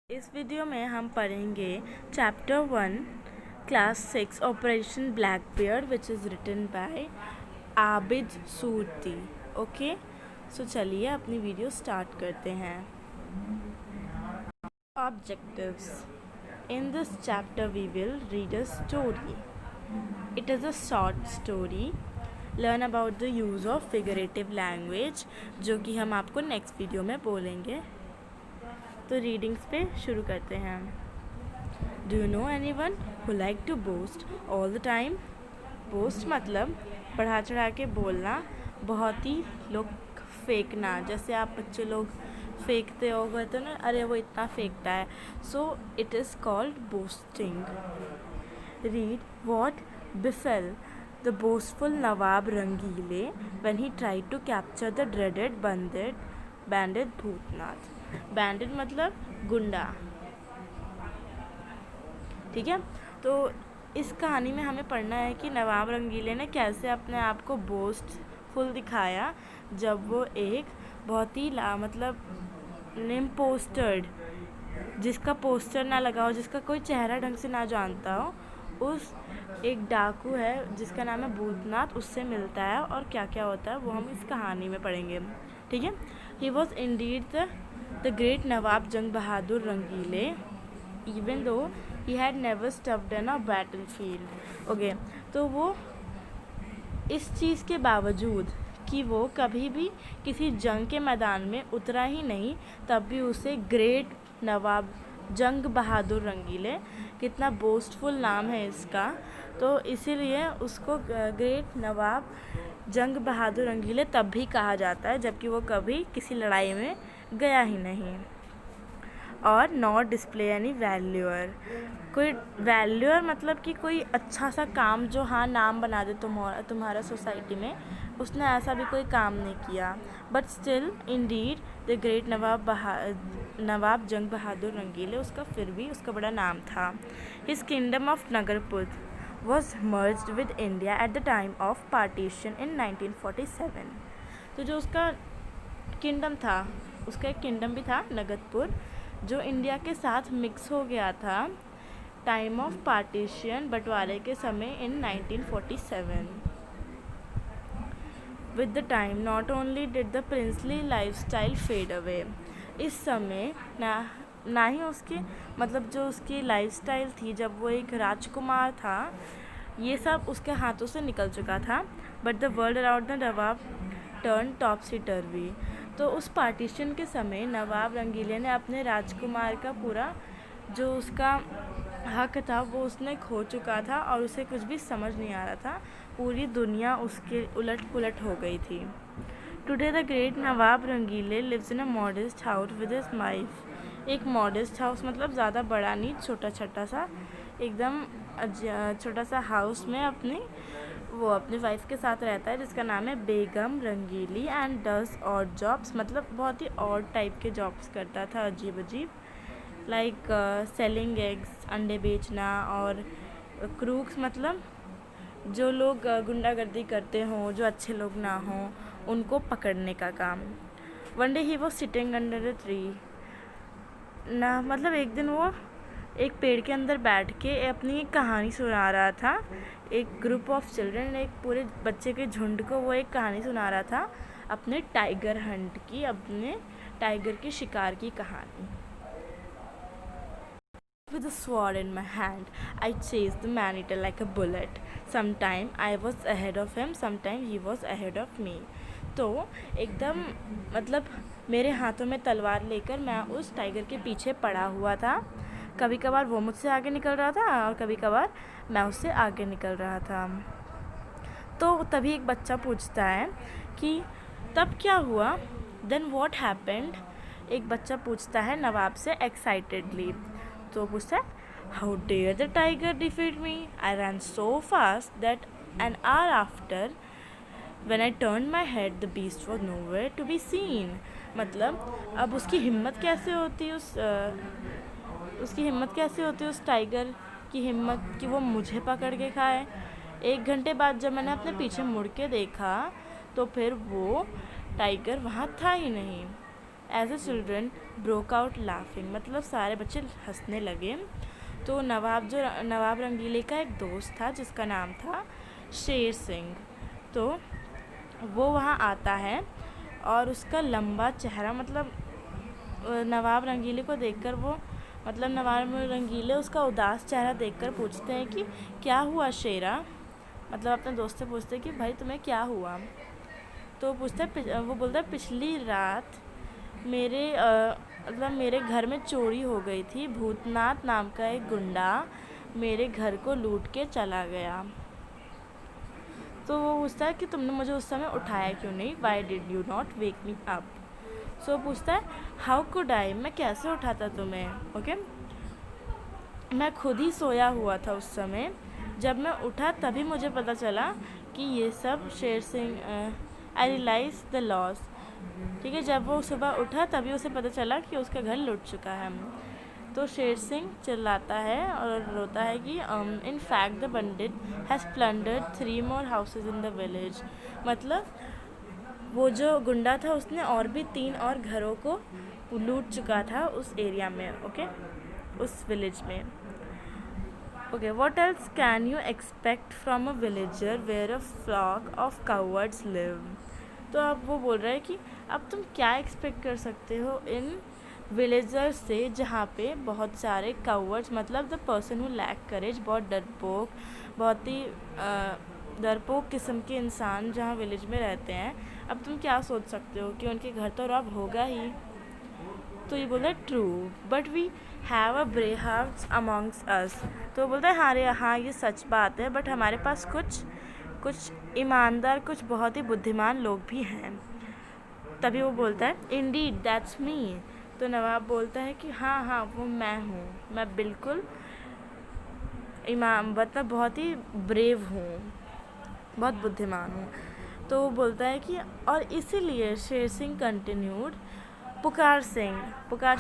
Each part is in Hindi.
इस वीडियो में हम पढ़ेंगे chapter 1 class 6 operation black beard which is written by Abid Surti. Okay, so चलिए अपनी वीडियो स्टार्ट करते हैं। Objectives in this chapter we will read a story. It is a short story. Learn about the use of figurative language, जो कि हम आपको नेक्स्ट वीडियो में बोलेंगे। तो रीडिंग्स पे शुरू करते हैं। Do you know anyone who like to boast all the time? Boast मतलब बढ़ा चढ़ा के बोलना, बहुत ही लोग फेंकना। जैसे आप बच्चे लोग फेंकते हो गए तो ना, अरे वो इतना फेंकता है, so it is called boasting. Read what befell the boastful nawab Rangile when he tried to capture the dreaded bandit Bhootnath. Bandit मतलब गुंडा, ठीक है। तो इस कहानी में हमें पढ़ना है कि नवाब रंगीले ने कैसे अपने आप को बोस्टफुल दिखाया जब वो एक बहुत ही मतलब इम्पोस्टर्ड, जिसका पोस्टर ना लगा हो, जिसका कोई चेहरा ढंग से ना जानता हो, उस एक डाकू है जिसका नाम है भूतनाथ, उससे मिलता है और क्या क्या होता है वो हम इस कहानी में पढ़ेंगे, ठीक है। He was indeed the great nawab Jung Bahadur Rangile even though he had never stepped in a battlefield. Okay, तो वो इस चीज़ के बावजूद कि वो कभी भी किसी जंग के मैदान में उतरा ही नहीं, तब भी उसे ग्रेट नवाब जंग बहादुर रंगीले, कितना बोस्टफुल नाम है इसका, तो इसीलिए उसको ग्रेट नवाब जंग बहादुर रंगीले तब भी कहा जाता है जबकि वो कभी किसी लड़ाई में गया ही नहीं। और नॉट डिस्प्ले एनी वैल्यूअर, कोई वैल्यूअर मतलब कि कोई अच्छा सा काम जो हाँ नाम बना दे तुम्हारा सोसाइटी में, उसने ऐसा भी कोई काम नहीं किया। But still indeed the great nawab Jung Bahadur रंगीले, उसका फिर भी उसका बड़ा नाम था। His kingdom of Nagarpur was merged with India at the time of partition in 1947। तो जो उसका किंगडम था, उसका एक किंगडम भी था नगरपुर, जो इंडिया के साथ मिक्स हो गया था टाइम ऑफ पार्टीशन, बंटवारे के समय in 1947। With the time not only did the princely lifestyle fade away, इस समय ना ही उसकी मतलब जो उसकी लाइफस्टाइल थी जब वो एक राजकुमार था, ये सब उसके हाथों से निकल चुका था। But the world around the nawab turn topsy turvy, तो उस पार्टीशन के समय नवाब रंगीले ने अपने राजकुमार का पूरा जो उसका हक था वो उसने खो चुका था और उसे कुछ भी समझ नहीं आ रहा था, पूरी दुनिया उसके उलट पुलट हो गई थी। Today the great nawab Rangile lives in a modest house with his wife. एक मॉडेस्ट हाउस मतलब ज़्यादा बड़ा नहीं, छोटा छोटा सा एकदम छोटा सा हाउस में वो अपनी वाइफ के साथ रहता है, जिसका नाम है बेगम रंगीली, एंड डज ऑड जॉब्स मतलब बहुत ही ऑड टाइप के जॉब्स करता था, अजीब अजीब, लाइक सेलिंग एग्स, अंडे बेचना, और क्रूक्स मतलब जो लोग गुंडागर्दी करते हों, जो अच्छे लोग ना हों, उनको पकड़ने का काम। One day he was sitting under a tree ना, मतलब एक दिन वो एक पेड़ के अंदर बैठ के अपनी एक कहानी सुना रहा था। एक ग्रुप ऑफ चिल्ड्रन, एक पूरे बच्चे के झुंड को वो एक कहानी सुना रहा था अपने टाइगर हंट की, अपने टाइगर के शिकार की कहानी। With a sword in my hand, I chased the man-eater like a bullet. Sometime I was ahead of him, sometime he was ahead of me. तो एकदम मतलब मेरे हाथों में तलवार लेकर मैं उस टाइगर के पीछे पड़ा हुआ था। कभी कभार वो मुझसे आगे निकल रहा था और कभी कभार मैं उससे आगे निकल रहा था। तो तभी एक बच्चा पूछता है कि तब क्या हुआ, देन व्हाट हैपेंड। एक बच्चा पूछता है नवाब से एक्साइटेडली, तो पूछता है how dare the tiger defeat me, I ran so fast that an hour after when I turn my head the beast was nowhere to be seen. मतलब अब उसकी हिम्मत कैसे होती उस टाइगर की हिम्मत कि वो मुझे पकड़ के खाए। 1 घंटे बाद जब मैंने अपने पीछे मुड़ के देखा तो फिर वो टाइगर वहाँ था ही नहीं। As a children broke out laughing, मतलब सारे बच्चे हंसने लगे। तो नवाब रंगीले का एक दोस्त था जिसका नाम था शेर सिंह। तो वो वहाँ आता है और उसका लंबा चेहरा, मतलब नवाब रंगीले को देखकर वो, मतलब नवाब रंगीले उसका उदास चेहरा देखकर पूछते हैं कि क्या हुआ शेरा, मतलब अपने दोस्त से पूछते हैं कि भाई तुम्हें क्या हुआ। तो वो बोलता है पिछली रात मेरे घर में चोरी हो गई थी, भूतनाथ नाम का एक गुंडा मेरे घर को लूट के चला गया। तो वो पूछता है कि तुमने मुझे उस समय उठाया क्यों नहीं, why did you not wake me up. सो पूछता है हाउ कुड आई, मैं कैसे उठाता तुम्हें, ओके मैं खुद ही सोया हुआ था उस समय, जब मैं उठा तभी मुझे पता चला कि ये सब शेर सिंह, आई रियलाइज द लॉस, ठीक है, जब वो सुबह उठा तभी उसे पता चला कि उसका घर लुट चुका है। तो शेर सिंह चिल्लाता है और रोता है कि in fact the Pandit has plundered 3 more houses in the village, मतलब वो जो गुंडा था उसने और भी 3 और घरों को लूट चुका था उस एरिया में, ओके उस विलेज में। Okay what else can you expect from a villager where a flock of cowards live. तो अब वो बोल रहा है कि अब तुम क्या एक्सपेक्ट कर सकते हो इन विलेजर्स से जहाँ पे बहुत सारे कावर्ड्स, मतलब द पर्सन हु लैक करेज, बहुत डरपोक, बहुत ही डरपोक किस्म के इंसान जहाँ विलेज में रहते हैं, अब तुम क्या सोच सकते हो कि उनके घर तो रब होगा ही। तो ये बोलता है true but we have a brave hearts amongst us. तो वो बोलता है हाँ ये सच बात है, बट हमारे पास कुछ ईमानदार, कुछ बहुत ही बुद्धिमान लोग भी हैं। तभी वो बोलता है इंडीड दैट्स मी। तो नवाब बोलता है कि हाँ वो मैं हूँ, मैं बिल्कुल मतलब बहुत ही ब्रेव हूँ, बहुत बुद्धिमान हूँ। तो वो बोलता है कि और इसीलिए शेर सिंह कंटिन्यूड, पुकार सिंह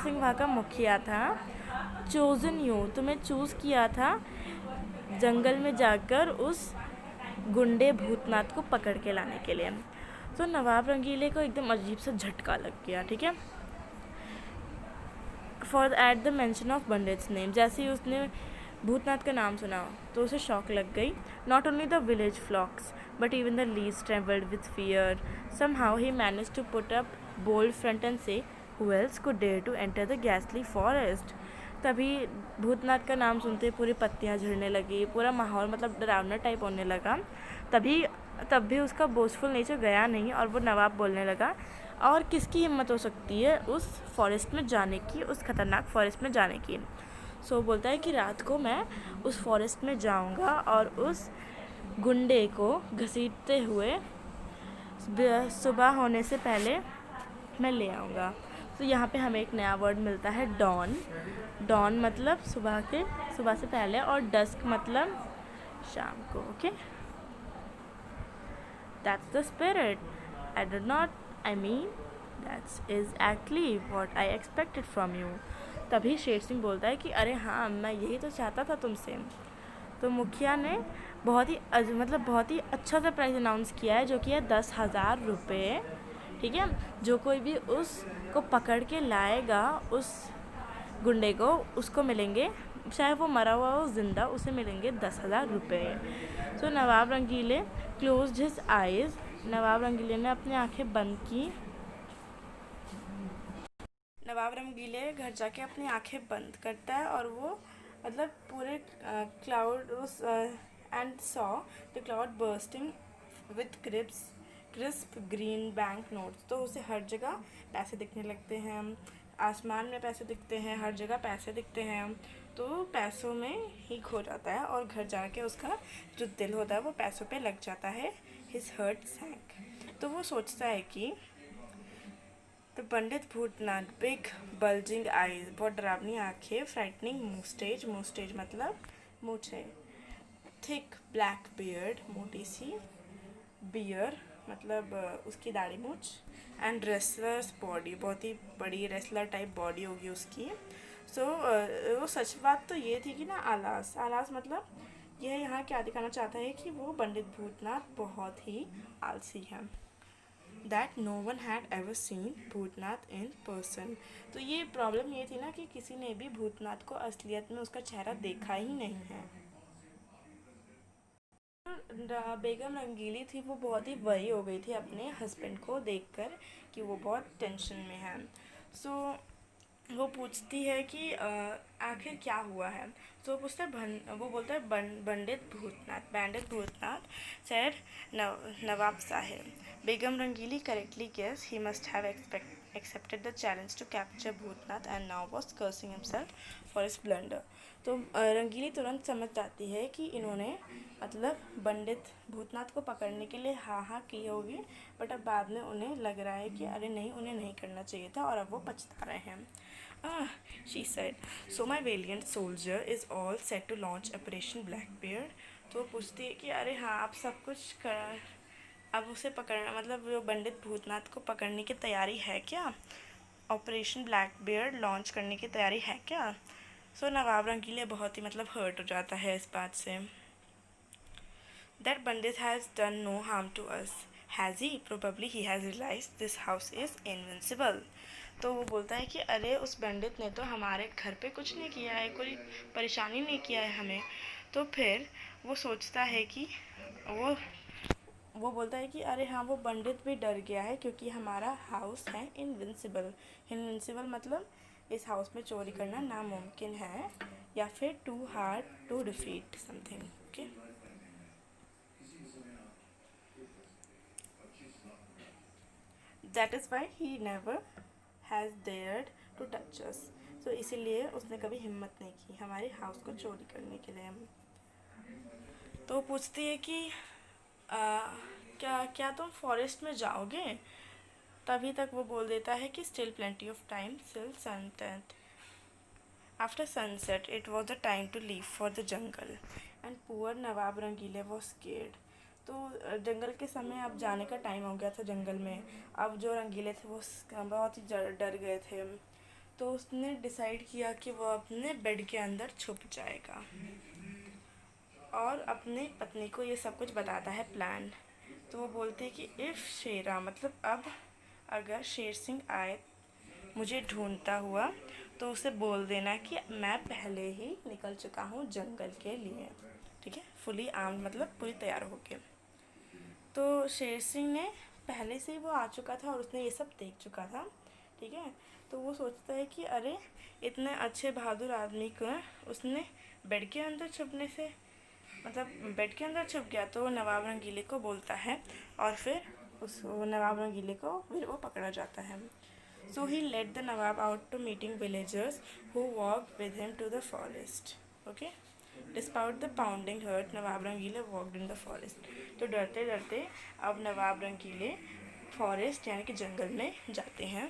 वहाँ का मुखिया था, चोजन यू, तुम्हें चूज़ किया था जंगल में जाकर उस गुंडे भूतनाथ को पकड़ के लाने के लिए। तो नवाब रंगीले को एकदम अजीब सा झटका लग गया, ठीक है, for at the mention of pandits name, जैसे ही उसने भूतनाथ का नाम सुना तो उसे शॉक लग गई। Not only the village folks but even the lease travelled with fear, somehow he manage to put up bold front and say who else could dare to enter the गैसली फॉरेस्ट। तभी भूतनाथ का नाम सुनते पूरी पत्तियां झड़ने लगी, पूरा माहौल मतलब डरावना टाइप होने लगा। तब भी उसका बोझफुल नेचर गया नहीं और वो नवाब बोलने लगा और किसकी हिम्मत हो सकती है उस फॉरेस्ट में जाने की, उस खतरनाक फॉरेस्ट में जाने की। सो बोलता है कि रात को मैं उस फॉरेस्ट में जाऊंगा और उस गुंडे को घसीटते हुए सुबह होने से पहले मैं ले आऊँगा। तो यहाँ पे हमें एक नया वर्ड मिलता है डॉन मतलब सुबह से पहले, और डस्क मतलब शाम को, okay that's the spirit, I mean that's exactly what I expected from you। तभी शेर सिंह बोलता है कि अरे हाँ मैं यही तो चाहता था तुमसे। तो मुखिया ने बहुत ही अच्छा सा प्राइस अनाउंस किया है, जो कि है 10,000 रुपये, ठीक है, जो कोई भी उसको पकड़ के लाएगा उस गुंडे को, उसको मिलेंगे, चाहे वो मरा हुआ हो जिंदा, उसे मिलेंगे 10,000 रुपये। तो नवाब रंगीले क्लोज्ड हिज आइज़, नवाब रंगीले ने अपनी आंखें बंद की। नवाब रंगीले घर जाके अपनी आंखें बंद करता है और वो मतलब पूरे क्लाउड उस and saw the cloud bursting with crisp green bank notes. तो उसे हर जगह पैसे दिखने लगते हैं, आसमान में पैसे दिखते हैं, हर जगह पैसे दिखते हैं। तो पैसों में ही खो जाता है और घर जाके उसका जो दिल होता है वो पैसों पे लग जाता है। His heart sank. तो वो सोचता है कि तो Pandit Bhootnath, big bulging eyes, बहुत डरावनी आँखें, फ्राइटनिंग मुस्टेज मतलब मूछे, थिक ब्लैक बियर्ड, मोटी सी बियर मतलब उसकी दाढ़ी मूछ, एंड रेसलर्स बॉडी, बहुत ही बड़ी रेसलर टाइप बॉडी होगी उसकी। सो वो सच बात तो ये थी कि ना आलास मतलब यह यहाँ क्या दिखाना चाहता है कि वो पंडित भूतनाथ बहुत ही आलसी है। That no one had ever seen Bhootnath in person. तो ये प्रॉब्लम ये थी ना कि किसी ने भी भूतनाथ को असलियत में उसका चेहरा देखा ही नहीं है। बेगम रंगीली थी वो बहुत ही वरी हो गई थी अपने हस्बैंड को देखकर कि वो बहुत टेंशन में है। सो वो पूछती है कि आखिर क्या हुआ है। तो वो पूछता है वो बोलता है पंडित भूतनाथ सेड नवाब साहेब। Begum Rangeeli correctly guess he must have accepted the challenge to capture Bhootnath and now was cursing himself for his blunder। तो रंगीली तुरंत समझ जाती है कि इन्होंने मतलब पंडित भूतनाथ को पकड़ने के लिए हाँ की होगी, बट अब बाद में उन्हें लग रहा है कि अरे नहीं, उन्हें नहीं करना चाहिए था और अब वो पछता रहे हैं। She said, so my valiant soldier is all set to launch Operation Blackbeard। तो वो पूछती है कि अरे हाँ, आप सब कुछ कर, अब उसे पकड़ना मतलब जो पंडित भूतनाथ को पकड़ने की तैयारी है क्या, ऑपरेशन ब्लैकबियर्ड लॉन्च करने की तैयारी है क्या। सो नवाब रंगीले बहुत ही मतलब हर्ट हो जाता है इस बात से। That Pandit has done no harm to us has he, probably he has realized this house is invincible. तो वो बोलता है कि अरे उस पंडित ने तो हमारे घर पे कुछ नहीं किया है, कोई परेशानी नहीं किया है हमें। तो फिर वो सोचता है कि वो बोलता है कि अरे हाँ, वो पंडित भी डर गया है क्योंकि हमारा हाउस है इनविंसिबल। इनविंसिबल मतलब इस हाउस में चोरी करना नामुमकिन है या फिर too hard to defeat something. Okay, that is why he never has dared to touch us. तो इसीलिए उसने कभी हिम्मत नहीं की हमारे हाउस को चोरी करने के लिए। तो पूछती है कि क्या तुम फॉरेस्ट में जाओगे। तभी तक वो बोल देता है कि still plenty of time till sunset. After sunset it was the time to leave for the jungle and poor Nawab Rangeele was scared. तो जंगल के समय अब जाने का टाइम हो गया था जंगल में। अब जो रंगीले थे वो बहुत ही डर गए थे। तो उसने डिसाइड किया कि वो अपने बेड के अंदर छुप जाएगा और अपनी पत्नी को ये सब कुछ बताता है प्लान। तो वो बोलते हैं कि इफ़ शेरा मतलब अब अगर शेर सिंह आए मुझे ढूंढता हुआ तो उसे बोल देना कि मैं पहले ही निकल चुका हूँ जंगल के लिए। ठीक है, फुली आर्म्ड मतलब पूरी तैयार होके। तो शेर सिंह ने पहले से ही वो आ चुका था और उसने ये सब देख चुका था। ठीक है, तो वो सोचता है कि अरे इतने अच्छे बहादुर आदमी को उसने बेड के अंदर छुपने से मतलब बेड के अंदर छुप गया। तो नवाब रंगीले को बोलता है और फिर उस नवाब रंगीले को फिर वो पकड़ा जाता है। So he let the Nawab out to meeting villagers who walk with him to the forest. Okay, despite the pounding heart Nawab Rangeele walked in the forest. तो डरते डरते अब नवाब रंगीले फॉरेस्ट यानी कि जंगल में जाते हैं।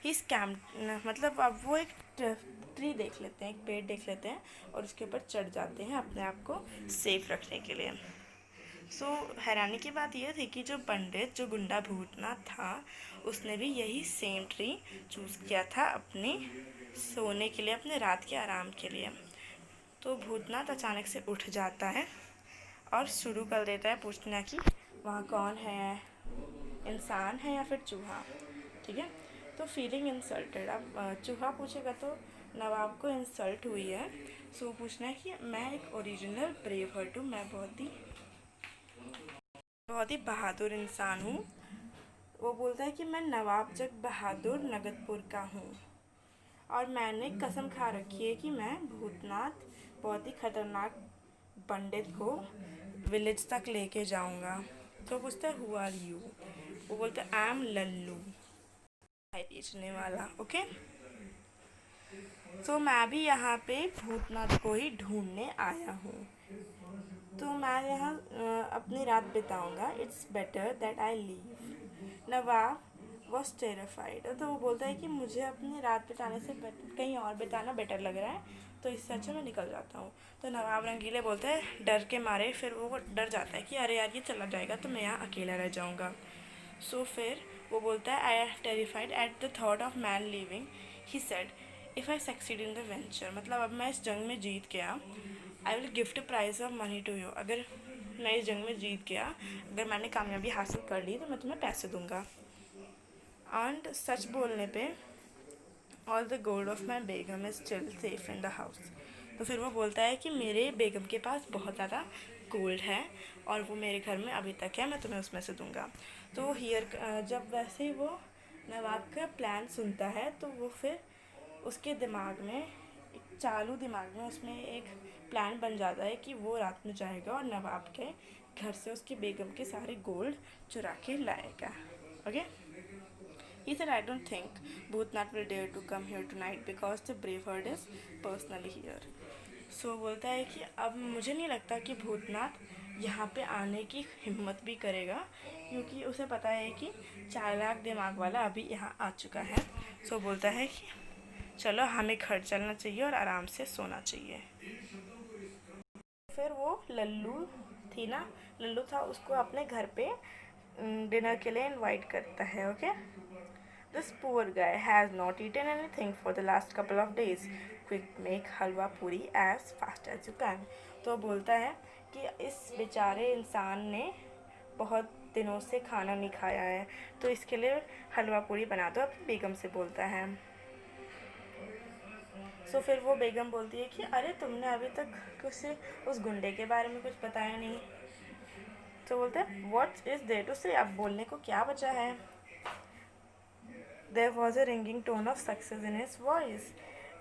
ही स्कैम मतलब अब वो एक ट्री देख लेते हैं, एक पेड़ देख लेते हैं और उसके ऊपर चढ़ जाते हैं अपने आप को सेफ रखने के लिए। सो हैरानी की बात यह थी कि जो पंडित जो गुंडा भूतनाथ था उसने भी यही सेम ट्री चूज़ किया था अपने सोने के लिए, अपने रात के आराम के लिए। तो भूतनाथ अचानक से उठ जाता है और शुरू कर देता है पूछना कि वहाँ कौन है, इंसान है या फिर चूहा। ठीक है, तो फीलिंग इंसल्टेड। अब चूहा पूछेगा तो नवाब को इंसल्ट हुई है। सो पूछना है कि मैं एक ओरिजिनल ब्रेव हर्ट हूँ, मैं बहुत ही बहादुर इंसान हूँ। वो बोलता है कि मैं नवाब जग बहादुर नगदपुर का हूँ और मैंने कसम खा रखी है कि मैं भूतनाथ बहुत ही खतरनाक पंडित को विलेज तक लेके जाऊंगा। तो पूछता है हु आर यू। वो बोलता है आई एम लल्लू, भाई बेचने वाला। ओके, तो मैं भी यहाँ पे भूतनाथ को ही ढूंढने आया हूँ। तो मैं यहाँ अपनी रात बिताऊंगा। It's better that I leave. Nawab was terrified. तो वो बोलता है कि मुझे अपनी रात बिताने से कहीं और बिताना बेटर लग रहा है, तो इससे अच्छा मैं निकल जाता हूँ। तो नवाब रंगीले बोलते हैं डर के मारे, फिर वो डर जाता है कि अरे यार ये चला जाएगा तो मैं यहाँ अकेला रह जाऊँगा। सो फिर वो बोलता है I am terrified at the thought of man living. He said if I succeed in the venture मतलब अब मैं इस जंग में जीत गया I will gift prize of money to you. अगर मैं इस जंग में जीत गया, अगर मैंने कामयाबी हासिल कर ली तो मैं तुम्हें पैसे दूंगा। एंड सच बोलने पे all the gold of my Begum is still safe in the house. तो फिर वो बोलता है कि मेरे बेगम के पास बहुत ज़्यादा गोल्ड है और वो मेरे घर में अभी तक है, मैं तुम्हें उसमें से दूंगा। तो हियर जब वैसे ही वो नवाब का प्लान सुनता है तो वो फिर उसके दिमाग में एक चालू दिमाग में उसमें एक प्लान बन जाता है कि वो रात में जाएगा और नवाब के घर से उसकी बेगम के सारे गोल्ड चुरा के लाएगा। Okay, he said, I don't think Bhutnath will dare to come here tonight because the brave herd is personally here. So बोलता है कि अब मुझे नहीं लगता कि भूतनाथ यहाँ पे आने की हिम्मत भी करेगा, क्योंकि उसे पता है कि चालाक दिमाग वाला अभी यहाँ आ चुका है। सो बोलता है कि चलो हमें घर चलना चाहिए और आराम से सोना चाहिए। फिर वो लल्लू थी ना, लल्लू था, उसको अपने घर पे डिनर के लिए इनवाइट करता है। Okay, This poor guy has not eaten anything for the last couple of days. Quick, make halwa puri as fast as you can. तो बोलता है कि इस बेचारे इंसान ने बहुत दिनों से खाना नहीं खाया है, तो इसके लिए हलवा पूरी बना दो, अपनी बेगम से बोलता है। सो फिर वो बेगम बोलती है कि अरे तुमने अभी तक कुछ उस गुंडे के बारे में कुछ बताया नहीं। तो बोलता है व्हाट इज़ देयर टू से, अब बोलने को क्या बचा है। There was a ringing tone of success in his voice.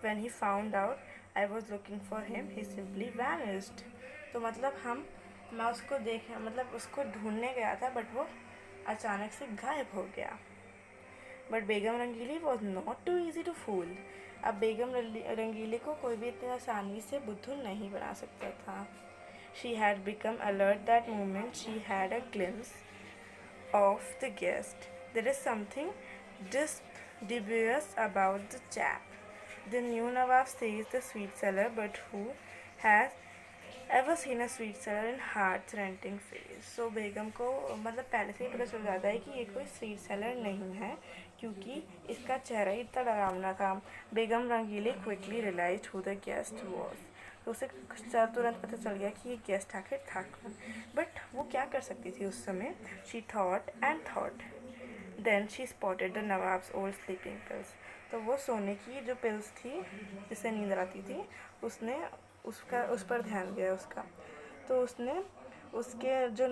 When he found out I was looking for him, he simply vanished. तो मतलब मैं उसको मतलब उसको ढूंढने गया था, बट वो अचानक से गायब हो गया। But Begum Rangeeli was not too easy to fool. अब बेगम रंगीली को कोई भी इतनी आसानी से बुद्धू नहीं बना सकता था। She had become alert that moment she had a glimpse of the guest. There is something dubious about the chap. The new Nawab says the sweet seller, but who has ever seen a sweet seller in heart renting phase? So बेगम को मतलब पहले से ही पता चल जाता है कि ये कोई स्वीट सेलर नहीं है, क्योंकि इसका चेहरा ही इतना डरावना था। Begum Rangeeli quickly realise who the guest was. तो उसे तुरंत पता चल गया कि ये गेस्ट आखिर था कौन। बट वो क्या कर सकती थी उस समय? She thought and thought, then she spotted the nawab's old sleeping pills. तो वो सोने की जो पिल्स थी जिससे नींद आती थी, उसने उस पर ध्यान गया उसका। तो उसने उसके जो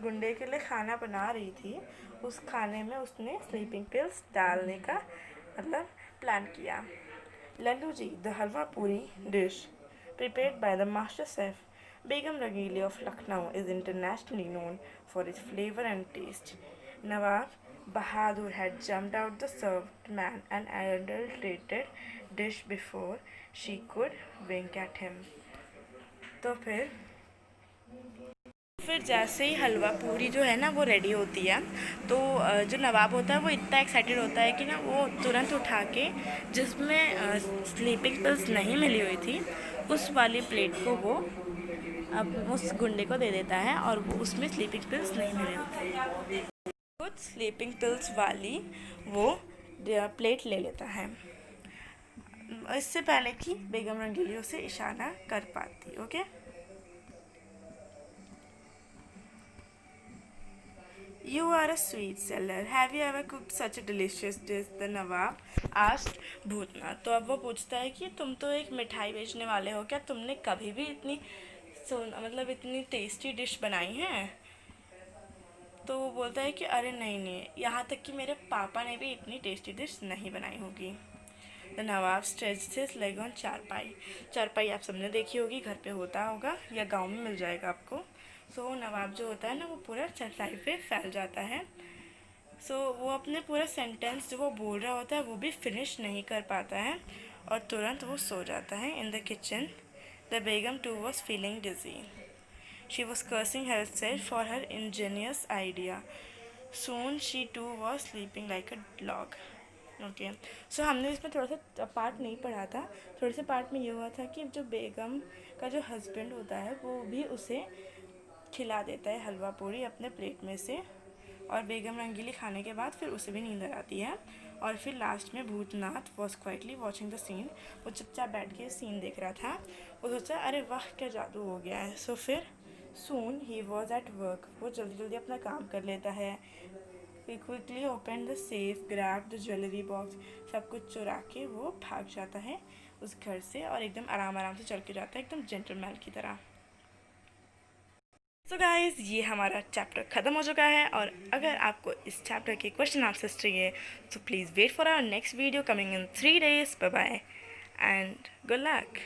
गुंडे के लिए खाना बना रही थी, उस खाने में उसने स्लीपिंग पिल्स डालने का मतलब प्लान किया। लल्लू जी, द हलवा पूरी dish prepared by the master chef Begum Rangili of Lucknow is internationally known for its flavor and taste. Nawab Bahadur had jumped out the served man an adulterated dish before she could wink at him. तो फिर जैसे ही हलवा पूरी जो है ना वो रेडी होती है, तो जो नवाब होता है वो इतना एक्साइटेड होता है कि ना वो तुरंत उठा के जिसमें स्लीपिंग पिल्स नहीं मिली हुई थी उस वाली प्लेट को वो अब उस गुंडे को दे देता है, और वो उसमें स्लीपिंग पिल्स नहीं मिले होते, कुछ स्लीपिंग पिल्स वाली वो प्लेट ले लेता है, इससे पहले कि बेगम रंगीली उसे इशारा कर पाती। Okay, You are a sweet seller. Have you ever cooked such a delicious dish? The nawab asked Bhootnath. तो अब वो पूछता है कि तुम तो एक मिठाई बेचने वाले हो, क्या तुमने कभी भी मतलब इतनी टेस्टी डिश बनाई है? तो वो बोलता है कि अरे नहीं, यहाँ तक कि मेरे पापा ने भी इतनी टेस्टी डिश नहीं बनाई होगी। The Nawab stretched his leg on चारपाई। चारपाई आप सबने देखी होगी, घर पे होता होगा या गांव में मिल जाएगा आपको। सो नवाब जो होता है ना वो पूरा चटाई पे फैल जाता है। सो वो अपने पूरा सेंटेंस जो वो बोल रहा होता है वो भी फिनिश नहीं कर पाता है और तुरंत वो सो जाता है। In the kitchen the begum too was feeling dizzy. She was cursing herself for her ingenious idea. Soon she too was sleeping like a log. Okay, सो हमने इसमें थोड़ा सा पार्ट नहीं पढ़ा था। थोड़े से पार्ट में ये हुआ था कि जो बेगम का जो हस्बैंड होता है वो भी उसे खिला देता है हलवा पूरी अपने प्लेट में से, और बेगम रंगीली खाने के बाद फिर उसे भी नींद आती है। और फिर लास्ट में Bhootnath was quietly watching the scene. वो चुपचाप बैठ के सीन देख रहा था। वो सोचा अरे वाह क्या जादू हो गया है। सो फिर Soon he was at work. वो जल्दी जल्दी अपना काम कर लेता है. He quickly opened the safe, grabbed the jewelry box. सब कुछ चुरा के वो भाग जाता है उस घर से और एकदम आराम आराम से चल के जाता है, एकदम जेंटलमैन की तरह. सो गाइस, ये हमारा चैप्टर ख़त्म हो चुका है. और अगर आपको इस चैप्टर के क्वेश्चन आंसर्स चाहिए तो please wait for our next video coming in 3 days. Bye bye and good luck.